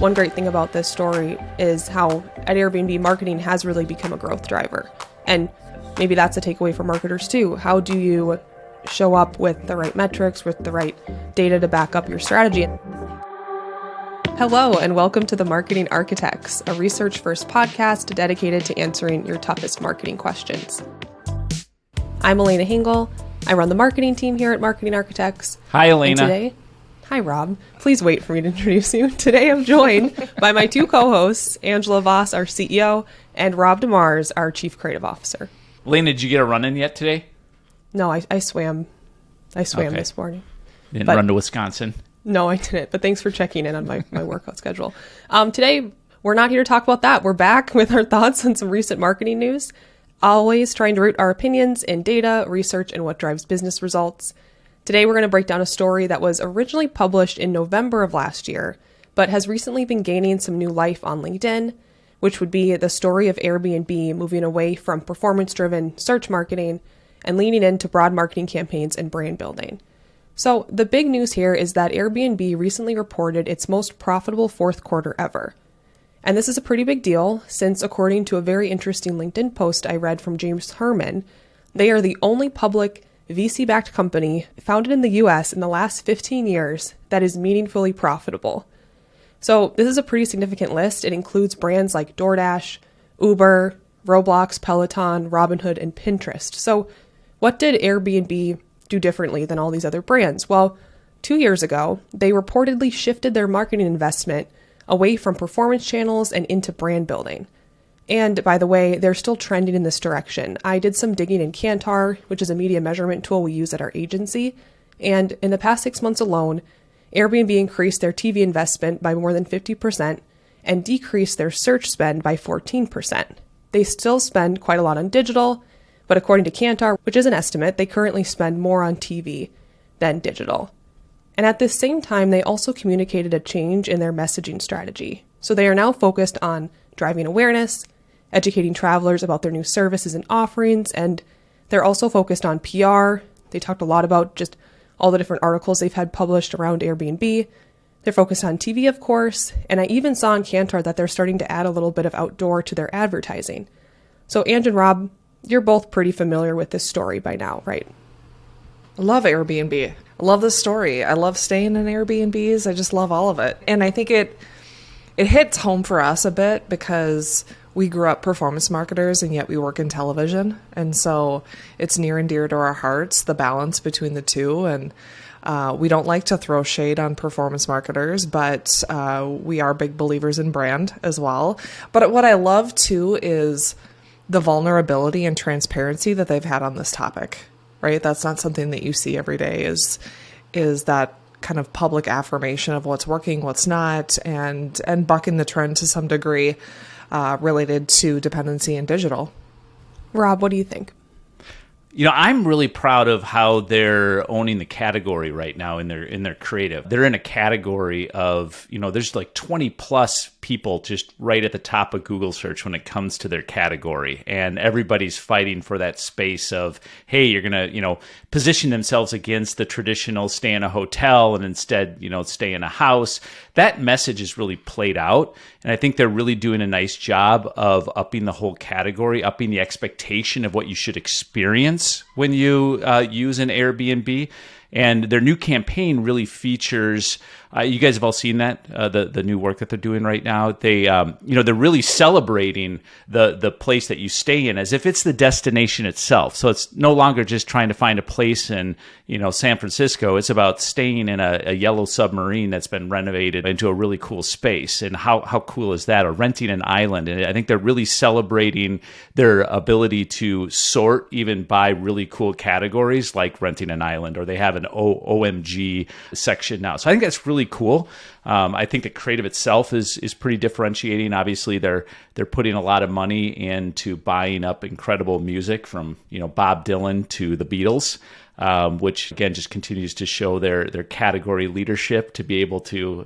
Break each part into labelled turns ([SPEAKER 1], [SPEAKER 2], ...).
[SPEAKER 1] One great thing about this story is how at Airbnb marketing has really become a growth driver. And maybe that's a takeaway for marketers too. How do you show up with the right metrics, with the right data to back up your strategy? Hello, and welcome to the Marketing Architects, a research-first podcast dedicated to answering your toughest marketing questions. I'm Elena Hingle. I run the marketing team here at Marketing Architects.
[SPEAKER 2] Hi, Elena.
[SPEAKER 1] And today, hi, Rob. Please wait for me to introduce you. Today, I'm joined by my two co-hosts, Angela Voss, our CEO, and Rob DeMars, our Chief Creative Officer.
[SPEAKER 2] Elena, did you get a run-in yet today?
[SPEAKER 1] No, I swam. I swam this morning.
[SPEAKER 2] You didn't run to Wisconsin?
[SPEAKER 1] No, I didn't. But thanks for checking in on my workout schedule. Today, we're not here to talk about that. We're back with our thoughts on some recent marketing news. Always trying to root our opinions in data, research, and what drives business results. Today, we're going to break down a story that was originally published in November of last year, but has recently been gaining some new life on LinkedIn, which would be the story of Airbnb moving away from performance-driven search marketing and leaning into broad marketing campaigns and brand building. So the big news here is that Airbnb recently reported its most profitable fourth quarter ever. And this is a pretty big deal since, according to a very interesting LinkedIn post I read from James Herman, they are the only public VC-backed company founded in the US in the last 15 years that is meaningfully profitable. So this is a pretty significant list. It includes brands like DoorDash, Uber, Roblox, Peloton, Robinhood, and Pinterest. So what did Airbnb do differently than all these other brands? Well, 2 years ago, they reportedly shifted their marketing investment away from performance channels and into brand building. And by the way, they're still trending in this direction. I did some digging in Kantar, which is a media measurement tool we use at our agency. And in the past 6 months alone, Airbnb increased their TV investment by more than 50% and decreased their search spend by 14%. They still spend quite a lot on digital, but according to Kantar, which is an estimate, they currently spend more on TV than digital. And at the same time, they also communicated a change in their messaging strategy. So they are now focused on driving awareness, educating travelers about their new services and offerings, and they're also focused on PR. They talked a lot about just all the different articles they've had published around Airbnb. They're focused on TV, of course, and I even saw in Kantar that they're starting to add a little bit of outdoor to their advertising. So, Ange and Rob, you're both pretty familiar with this story by now, right?
[SPEAKER 3] I love Airbnb. I love this story. I love staying in Airbnbs. I just love all of it. And I think it hits home for us a bit because we grew up performance marketers and yet we work in television. And so it's near and dear to our hearts, the balance between the two. And we don't like to throw shade on performance marketers, but we are big believers in brand as well. But what I love too is the vulnerability and transparency that they've had on this topic, right? That's not something that you see every day is that kind of public affirmation of what's working, what's not, and bucking the trend to some degree related to dependency and digital.
[SPEAKER 1] Rob, what do you think?
[SPEAKER 2] You know, I'm really proud of how they're owning the category right now in their creative. They're in a category of, there's like 20 plus people just right at the top of Google search when it comes to their category. And everybody's fighting for that space of, hey, you're going to, position themselves against the traditional stay in a hotel and instead, stay in a house. That message is really played out. And I think they're really doing a nice job of upping the whole category, upping the expectation of what you should experience when you use an Airbnb. And their new campaign really features, you guys have all seen that, the new work that they're doing right now. They, they're really celebrating the place that you stay in as if it's the destination itself. So it's no longer just trying to find a place in, San Francisco. It's about staying in a yellow submarine that's been renovated into a really cool space. And how cool is that? Or renting an island. And I think they're really celebrating their ability to sort even by really cool categories like renting an island, or they have an OMG section now. So I think that's really cool. I think the creative itself is pretty differentiating. Obviously, they're putting a lot of money into buying up incredible music from Bob Dylan to the Beatles. which again just continues to show their category leadership. To be able to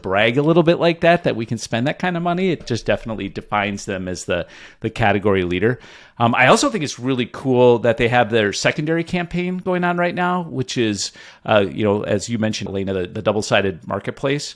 [SPEAKER 2] brag a little bit like that we can spend that kind of money, it just definitely defines them as the category leader. I also think it's really cool that they have their secondary campaign going on right now, which is, as you mentioned, Elena, the double-sided marketplace,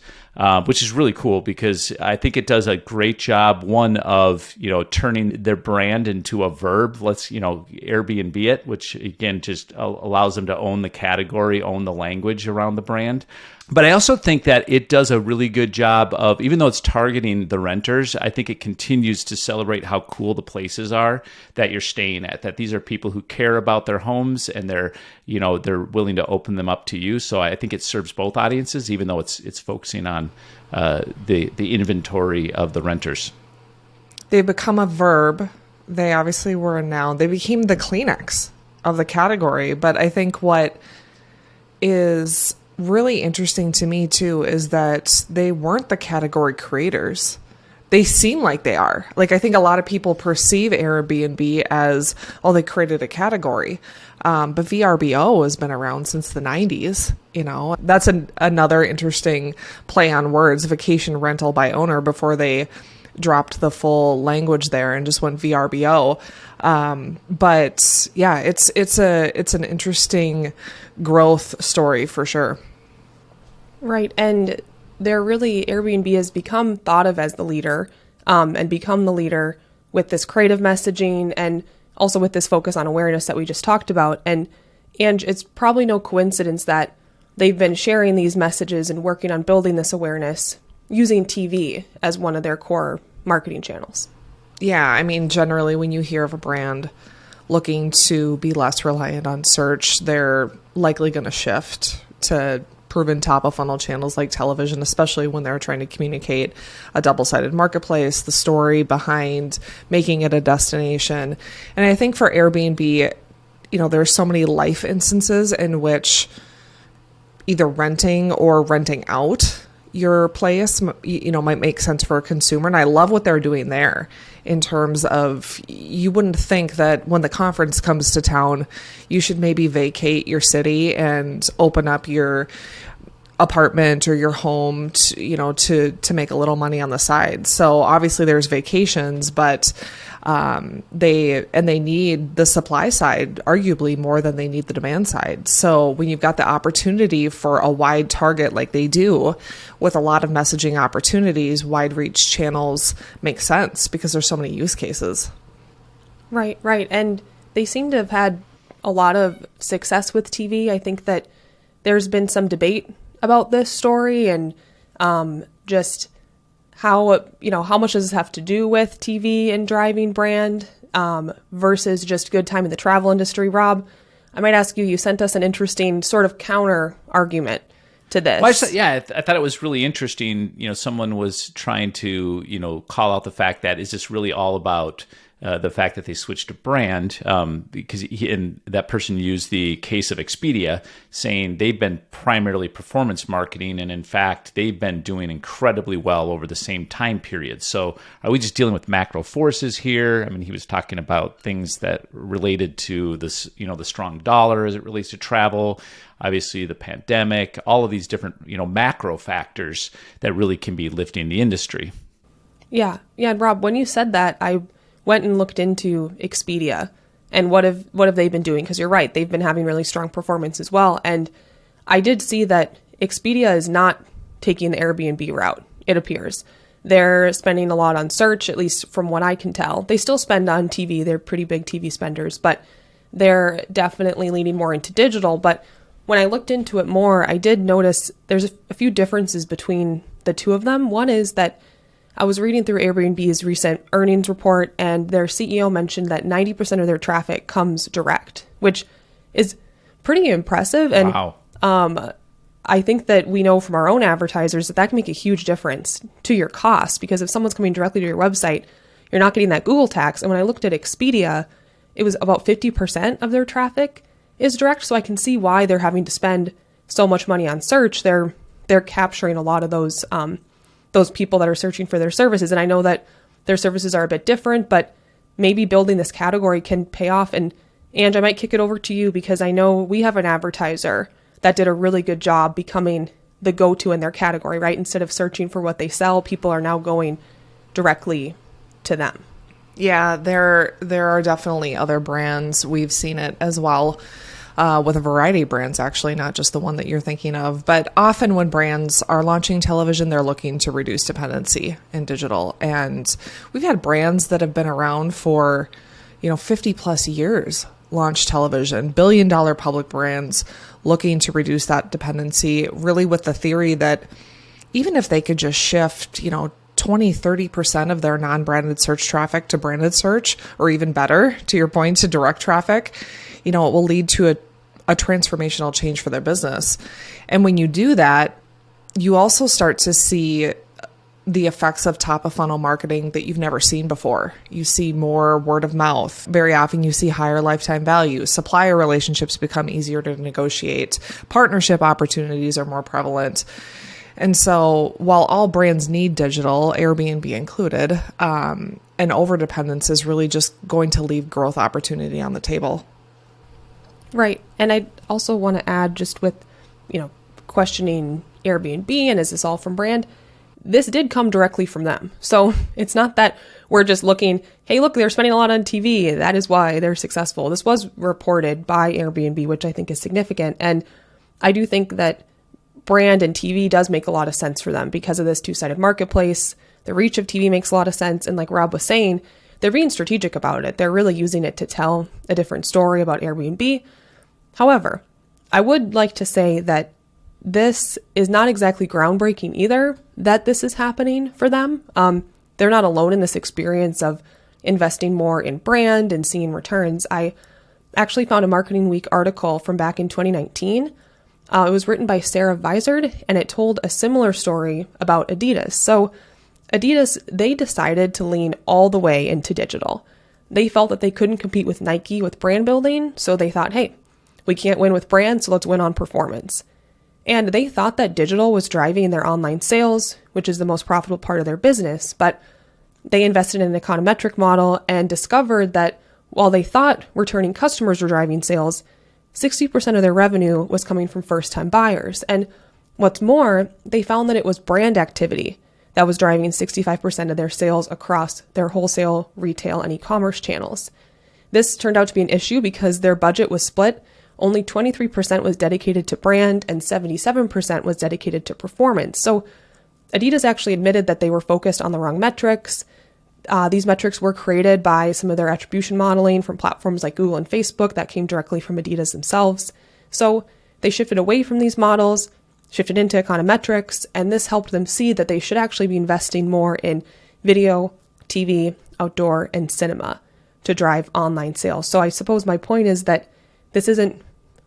[SPEAKER 2] which is really cool because I think it does a great job, one, of, turning their brand into a verb. Let's, Airbnb it, which again, just allows them to own the category, own the language around the brand. But I also think that it does a really good job of, even though it's targeting the renters, I think it continues to celebrate how cool the places are that you're staying at, that these are people who care about their homes and they're willing to open them up to you. So I think it serves both audiences, even though it's focusing on the inventory of the renters.
[SPEAKER 3] They become a verb. They obviously were a noun. They became the Kleenex of the category. But I think what is really interesting to me too is that they weren't the category creators. They seem like they are. Like, I think a lot of people perceive Airbnb as, they created a category. But VRBO has been around since the 90s. That's another interesting play on words, vacation rental by owner, before they dropped the full language there and just went VRBO. But yeah, it's an interesting growth story for sure.
[SPEAKER 1] Right. And Airbnb has become thought of as the leader, and become the leader with this creative messaging and also with this focus on awareness that we just talked about. And it's probably no coincidence that they've been sharing these messages and working on building this awareness using TV as one of their core marketing channels.
[SPEAKER 3] Yeah. I mean, generally when you hear of a brand looking to be less reliant on search, they're likely going to shift to proven top of funnel channels like television, especially when they're trying to communicate a double-sided marketplace, the story behind making it a destination. And I think for Airbnb, there's so many life instances in which either renting or renting out your place, might make sense for a consumer. And I love what they're doing there in terms of, you wouldn't think that when the conference comes to town, you should maybe vacate your city and open up your apartment or your home to make a little money on the side. So obviously there's vacations, but they need the supply side arguably more than they need the demand side. So when you've got the opportunity for a wide target like they do with a lot of messaging opportunities, wide reach channels make sense because there's so many use cases.
[SPEAKER 1] Right. And they seem to have had a lot of success with TV. I think that there's been some debate about this story and just how much does this have to do with TV and driving brand versus just good time in the travel industry. Rob, I might ask you, you sent us an interesting sort of counter argument to this.
[SPEAKER 2] Well, I thought it was really interesting. Someone was trying to, call out the fact that, is this really all about the fact that they switched to brand, because that person used the case of Expedia, saying they've been primarily performance marketing, and in fact, they've been doing incredibly well over the same time period. So are we just dealing with macro forces here? I mean, he was talking about things that related to this, the strong dollar as it relates to travel, obviously the pandemic, all of these different, macro factors that really can be lifting the industry.
[SPEAKER 1] Yeah. And Rob, when you said that, I went and looked into Expedia and what have they been doing? Because you're right, they've been having really strong performance as well. And I did see that Expedia is not taking the Airbnb route, it appears. They're spending a lot on search, at least from what I can tell. They still spend on TV. They're pretty big TV spenders, but they're definitely leaning more into digital. But when I looked into it more, I did notice there's a few differences between the two of them. One is that I was reading through Airbnb's recent earnings report, and their CEO mentioned that 90% of their traffic comes direct, which is pretty impressive. And
[SPEAKER 2] wow.
[SPEAKER 1] I think that we know from our own advertisers that can make a huge difference to your costs, because if someone's coming directly to your website, you're not getting that Google tax. And when I looked at Expedia, it was about 50% of their traffic is direct. So I can see why they're having to spend so much money on search. They're capturing a lot of those people that are searching for their services. And I know that their services are a bit different, but maybe building this category can pay off. And And I might kick it over to you because I know we have an advertiser that did a really good job becoming the go-to in their category, right? Instead of searching for what they sell, people are now going directly to them.
[SPEAKER 3] Yeah, there are definitely other brands. We've seen it as well with a variety of brands, actually, not just the one that you're thinking of. But often when brands are launching television, they're looking to reduce dependency in digital. And we've had brands that have been around for, 50 plus years launch television, billion-dollar public brands looking to reduce that dependency, really with the theory that even if they could just shift, 20-30% of their non-branded search traffic to branded search, or even better, to your point, to direct traffic, it will lead to a transformational change for their business. And when you do that, you also start to see the effects of top of funnel marketing that you've never seen before. You see more word of mouth. Very often you see higher lifetime value. Supplier relationships become easier to negotiate. Partnership opportunities are more prevalent. And so while all brands need digital, Airbnb included, an overdependence is really just going to leave growth opportunity on the table.
[SPEAKER 1] Right. And I also want to add, just with, questioning Airbnb and is this all from brand? This did come directly from them. So it's not that we're just looking, hey, look, they're spending a lot on TV. That is why they're successful. This was reported by Airbnb, which I think is significant. And I do think that brand and TV does make a lot of sense for them because of this two-sided marketplace. The reach of TV makes a lot of sense. And like Rob was saying, they're being strategic about it. They're really using it to tell a different story about Airbnb. However, I would like to say that this is not exactly groundbreaking either, that this is happening for them. They're not alone in this experience of investing more in brand and seeing returns. I actually found a Marketing Week article from back in 2019. It was written by Sarah Vizard, and it told a similar story about Adidas. So Adidas, they decided to lean all the way into digital. They felt that they couldn't compete with Nike with brand building, so they thought, hey, we can't win with brand, so let's win on performance. And they thought that digital was driving their online sales, which is the most profitable part of their business. But they invested in an econometric model and discovered that while they thought returning customers were driving sales, 60% of their revenue was coming from first-time buyers. And what's more, they found that it was brand activity that was driving 65% of their sales across their wholesale, retail, and e-commerce channels. This turned out to be an issue because their budget was split. Only 23% was dedicated to brand and 77% was dedicated to performance. So Adidas actually admitted that they were focused on the wrong metrics. These metrics were created by some of their attribution modeling from platforms like Google and Facebook that came directly from Adidas themselves. So they shifted away from these models, shifted into econometrics, and this helped them see that they should actually be investing more in video, TV, outdoor, and cinema to drive online sales. So I suppose my point is that this isn't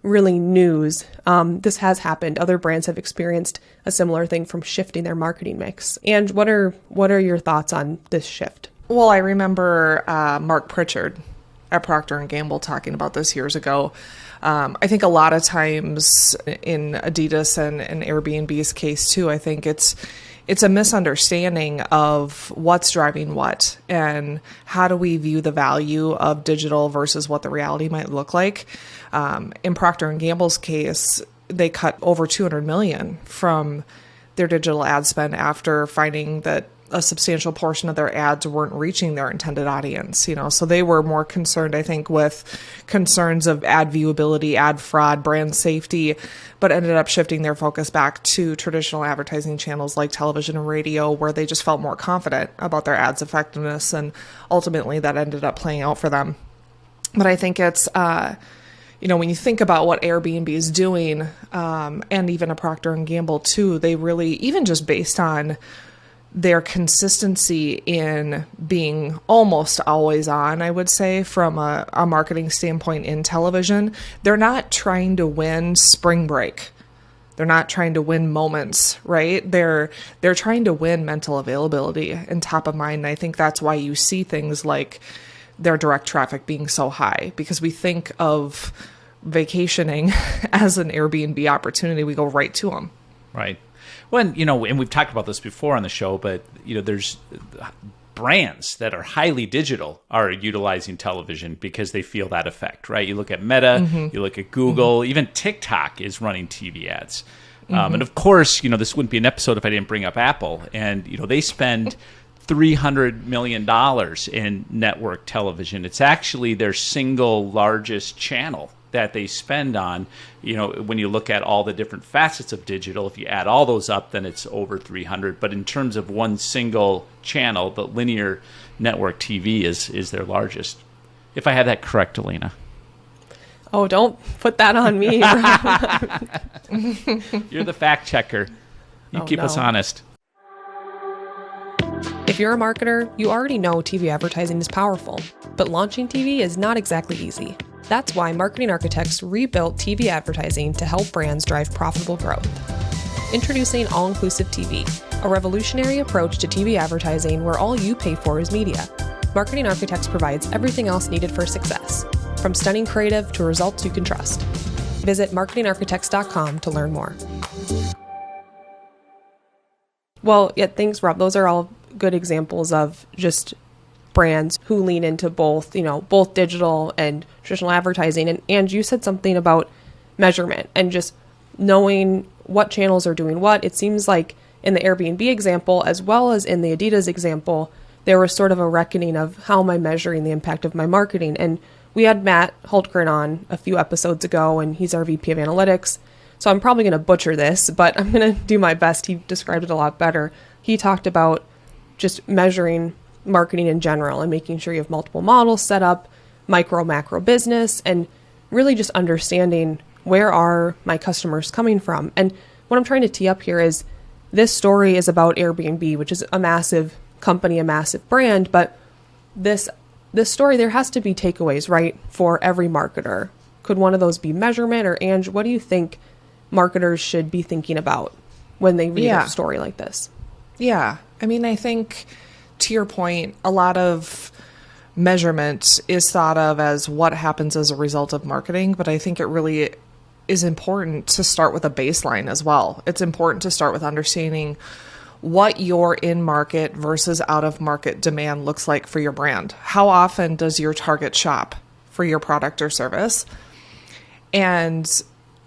[SPEAKER 1] really news. This has happened. Other brands have experienced a similar thing from shifting their marketing mix. And what are your thoughts on this shift?
[SPEAKER 3] Well, I remember Mark Pritchard at Procter & Gamble talking about this years ago. I think a lot of times in Adidas and Airbnb's case too, I think it's a misunderstanding of what's driving what and how do we view the value of digital versus what the reality might look like. In Procter & Gamble's case, they cut over $200 million from their digital ad spend after finding that a substantial portion of their ads weren't reaching their intended audience, so they were more concerned, I think, with concerns of ad viewability, ad fraud, brand safety, but ended up shifting their focus back to traditional advertising channels like television and radio, where they just felt more confident about their ads' effectiveness, and ultimately that ended up playing out for them. But I think it's, when you think about what Airbnb is doing, and even a Procter & Gamble too, they really, even just based on their consistency in being almost always on, I would say, from a marketing standpoint in television, they're not trying to win spring break. They're not trying to win moments, right? They're trying to win mental availability and top of mind. And I think that's why you see things like their direct traffic being so high, because we think of vacationing as an Airbnb opportunity. We go right to them.
[SPEAKER 2] Right. When, and we've talked about this before on the show, but, there's brands that are highly digital are utilizing television because they feel that effect, right? You look at Meta, you look at Google, even TikTok is running TV ads. And of course, this wouldn't be an episode if I didn't bring up Apple. And, they spend $300 million in network television. It's actually their single largest channel that they spend on. When you look at all the different facets of digital, if you add all those up, then it's over 300. But in terms of one single channel, the linear network TV is their largest. If I had that correct, Elena.
[SPEAKER 1] Oh, don't put that on me.
[SPEAKER 2] You're the fact checker. You keep us honest.
[SPEAKER 1] If you're a marketer, you already know TV advertising is powerful, but launching TV is not exactly easy. That's why Marketing Architects rebuilt TV advertising to help brands drive profitable growth. Introducing All-Inclusive TV, a revolutionary approach to TV advertising where all you pay for is media. Marketing Architects provides everything else needed for success, from stunning creative to results you can trust. Visit marketingarchitects.com to learn more. Well, yeah, thanks, Rob. Those are all good examples of just brands who lean into both, both digital and traditional advertising. And you said something about measurement and just knowing what channels are doing what. It seems like in the Airbnb example, as well as in the Adidas example, there was sort of a reckoning of how am I measuring the impact of my marketing. And we had Matt Hultgren on a few episodes ago, and he's our VP of Analytics. So I'm probably going to butcher this, but I'm going to do my best. He described it a lot better. He talked about just measuring marketing in general and making sure you have multiple models set up, micro, macro business, and really just understanding where are my customers coming from. And what I'm trying to tee up here is this story is about Airbnb, which is a massive company, a massive brand, but this story, there has to be takeaways, right, for every marketer. Could one of those be measurement? Or Ange, what do you think marketers should be thinking about when they read a story like this?
[SPEAKER 3] Yeah. I think to your point, a lot of measurement is thought of as what happens as a result of marketing, but I think it really is important to start with a baseline as well. It's important to start with understanding what your in-market versus out-of-market demand looks like for your brand. How often does your target shop for your product or service? And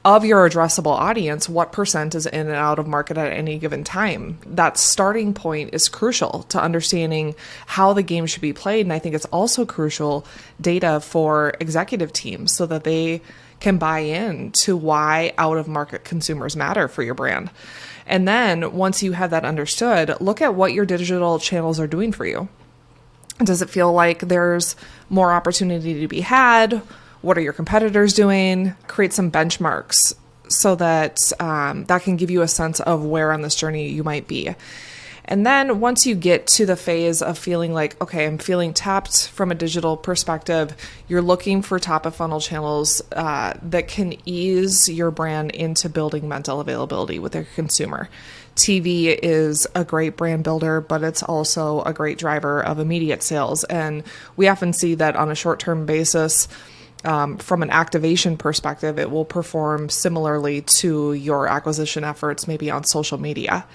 [SPEAKER 3] of your addressable audience, what percent is in and out of market at any given time? That starting point is crucial to understanding how the game should be played. And I think it's also crucial data for executive teams so that they can buy in to why out of market consumers matter for your brand. And then once you have that understood, look at what your digital channels are doing for you. Does it feel like there's more opportunity to be had? What are your competitors doing? Create some benchmarks so that that can give you a sense of where on this journey you might be. And then once you get to the phase of feeling like, okay, I'm feeling tapped from a digital perspective, you're looking for top of funnel channels that can ease your brand into building mental availability with your consumer. TV is a great brand builder, but it's also a great driver of immediate sales. And we often see that on a short-term basis, from an activation perspective, it will perform similarly to your acquisition efforts, maybe on social media.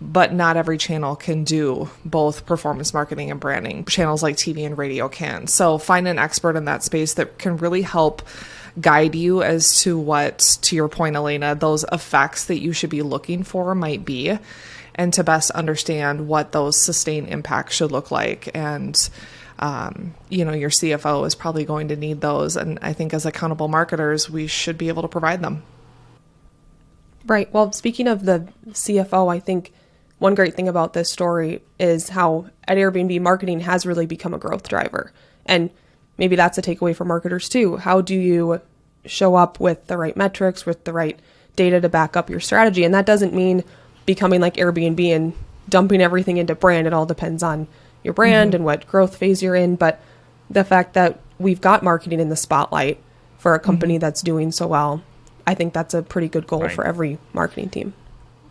[SPEAKER 3] But not every channel can do both performance marketing and branding. Channels like TV and radio can. So find an expert in that space that can really help guide you as to what, to your point, Elena, those effects that you should be looking for might be, and to best understand what those sustained impacts should look like. And your CFO is probably going to need those. And I think as accountable marketers, we should be able to provide them.
[SPEAKER 1] Right. Well, speaking of the CFO, I think one great thing about this story is how at Airbnb, marketing has really become a growth driver. And maybe that's a takeaway for marketers too. How do you show up with the right metrics, with the right data to back up your strategy? And that doesn't mean becoming like Airbnb and dumping everything into brand. It all depends on your brand and what growth phase you're in. But the fact that we've got marketing in the spotlight for a company that's doing so well, I think that's a pretty good goal for every marketing team.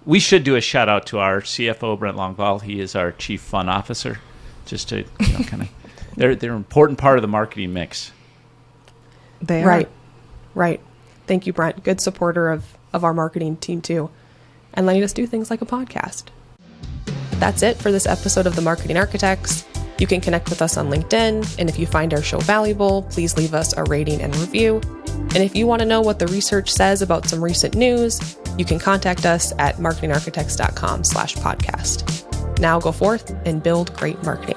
[SPEAKER 2] We should do a shout out to our CFO, Brent Longval. He is our chief fun officer. Just to kind of, they're an important part of the marketing mix.
[SPEAKER 3] They are.
[SPEAKER 1] Right. Thank you, Brent. Good supporter of our marketing team too, and letting us do things like a podcast. That's it for this episode of The Marketing Architects. You can connect with us on LinkedIn, and if you find our show valuable, please leave us a rating and review. And if you want to know what the research says about some recent news, you can contact us at marketingarchitects.com/podcast. Now go forth and build great marketing.